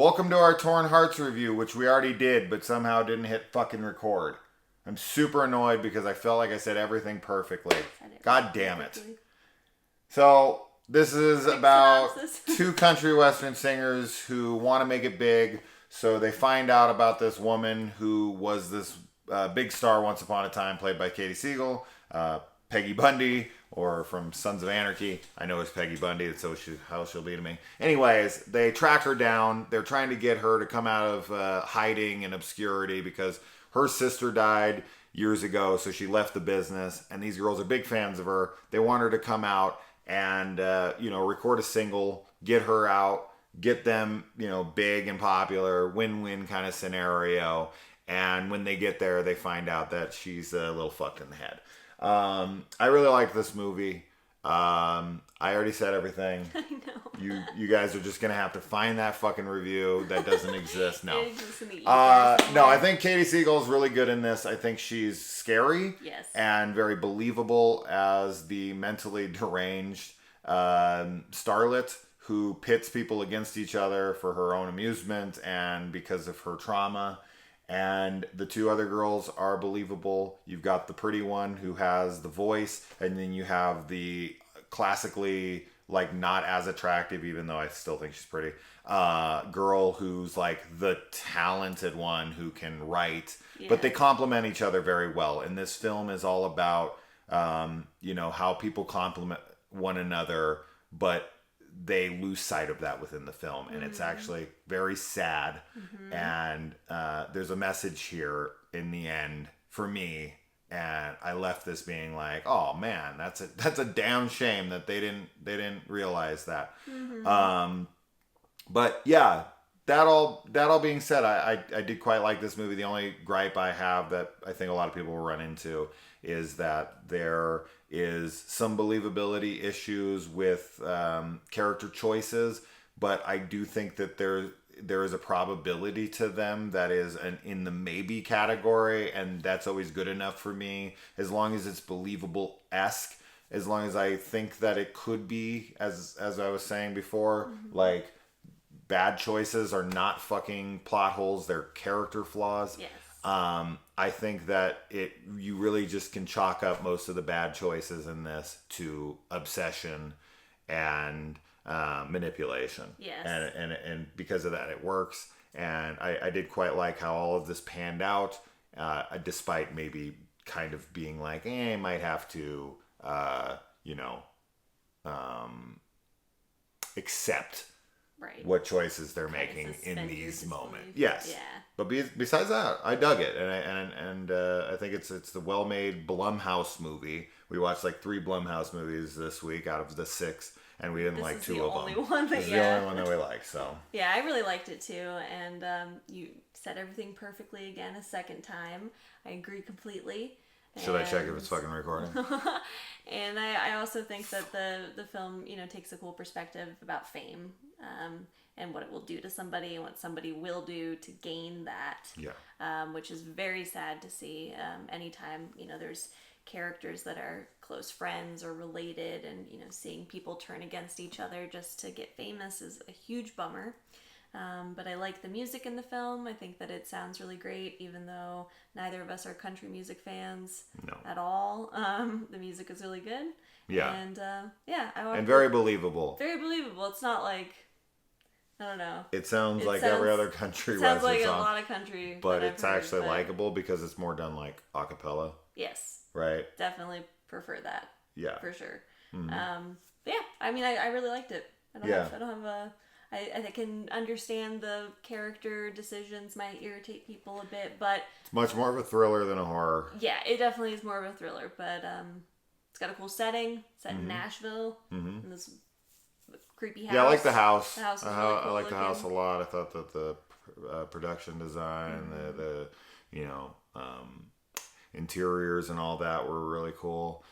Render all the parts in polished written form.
Welcome to our Torn Hearts review, which we already did, but somehow didn't hit fucking record. I'm super annoyed because I felt like I said everything perfectly. God damn it. So, this is about two country western singers who want to make it big. So they find out about this woman who was this big star once upon a time, played by Katie Siegel, Peggy Bundy, or from Sons of Anarchy. I know it's Peggy Bundy, that's how she'll be to me. Anyways, they track her down. They're trying to get her to come out of hiding and obscurity because her sister died years ago, so she left the business. And these girls are big fans of her. They want her to come out and record a single, get her out, get them big and popular, win-win kind of scenario. And when they get there, they find out that she's a little fucked in the head. I really liked this movie. I already said everything. I know. You guys are just gonna have to find that fucking review that doesn't exist. No. It exists in the No, I think Katie Siegel is really good in this. I think she's scary. Yes. And very believable as the mentally deranged starlet who pits people against each other for her own amusement and because of her trauma. And the two other girls are believable. You've got the pretty one who has the voice, and then you have the classically not as attractive, even though I still think she's pretty, girl who's like the talented one who can write. Yeah. But they complement each other very well. And this film is all about how people complement one another, but they lose sight of that within the film, and it's actually very sad. And there's a message here in the end for me, and I left this being like, oh man, that's a damn shame that they didn't realize that. But yeah, that all being said, I did quite like this movie. The only gripe I have that I think a lot of people will run into is that there is some believability issues with character choices, but I do think that there is a probability to them that is in the maybe category, and that's always good enough for me, as long as it's believable-esque, as long as I think that it could be, as I was saying before, bad choices are not fucking plot holes, they're character flaws. Yes. I think that you really just can chalk up most of the bad choices in this to obsession and manipulation. Yes. And because of that, it works. And I did quite like how all of this panned out, despite maybe kind of being like, I might have to, accept what choices they're making in these moments. Yes. Yeah. But besides that, I dug it, and I think it's the well-made Blumhouse movie. We watched 3 Blumhouse movies this week out of the 6, and we didn't like 2 of them. This is the only one that we like. So yeah, I really liked it too, and you said everything perfectly again a second time. I agree completely. Should I check if it's fucking recording? And I also think that the film, takes a cool perspective about fame, and what it will do to somebody and what somebody will do to gain that. Yeah. Which is very sad to see. Anytime, there's characters that are close friends or related, and, seeing people turn against each other just to get famous is a huge bummer. But I like the music in the film. I think that it sounds really great, even though neither of us are country music fans at all. The music is really good. Yeah. And and very believable. Very believable. It's not like, I don't know. It sounds like every other country western song. Sounds like a lot of country. But it's actually likable because it's more done a cappella. Yes. Right? Definitely prefer that. Yeah. For sure. Mm-hmm. I really liked it. I can understand the character decisions might irritate people a bit, but it's much more of a thriller than a horror. Yeah, it definitely is more of a thriller, but it's got a cool setting. Set in Nashville, in this creepy house. Yeah, I like the house. The house is really cool I like looking. the house a lot. I thought that the production design, the interiors and all that were really cool.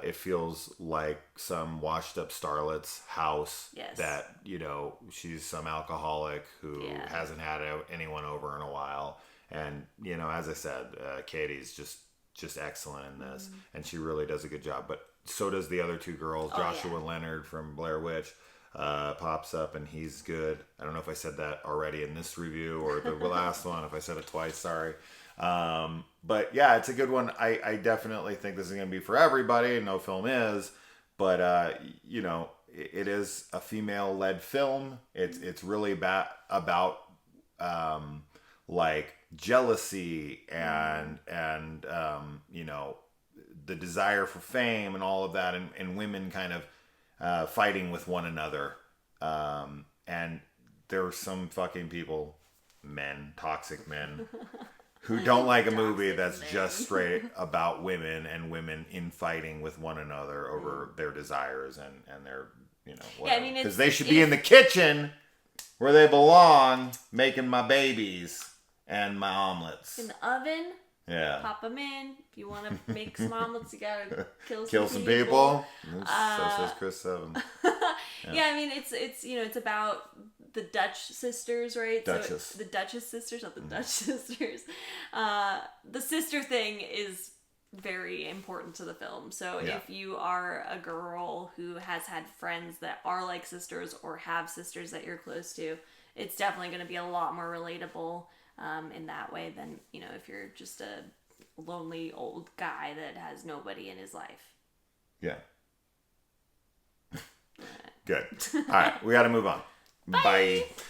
It feels like some washed up starlet's house. Yes. That, she's some alcoholic who hasn't had anyone over in a while. And, as I said, Katie's just excellent in this. And she really does a good job. But so does the other two girls, Joshua Leonard from Blair Witch. pops up and he's good. I don't know if I said that already in this review or the last one. If I said it twice, sorry. But yeah, it's a good one. I definitely think this is going to be for everybody. No film is, but you know, it is a female-led film. It's really about like jealousy and you know, the desire for fame and all of that, and women kind of fighting with one another. And there are some fucking people, men, toxic men, who don't like a movie that's just straight about women and women infighting with one another over their desires and their, you know, whatever. Yeah, I mean, because they should be in the kitchen where they belong, making my babies and my omelets. In the oven. Yeah. Pop them in. If you want to make some omelets, you gotta kill some people. So says Chris 7. Yeah, I mean, it's you know, it's about the Dutch sisters, right? Duchess. So the Duchess sisters, not the Dutch sisters. The sister thing is very important to the film. So if you are a girl who has had friends that are like sisters or have sisters that you're close to, it's definitely going to be a lot more relatable in that way than, you know, if you're just a lonely old guy that has nobody in his life. Yeah. Good. All right, we got to move on. Bye.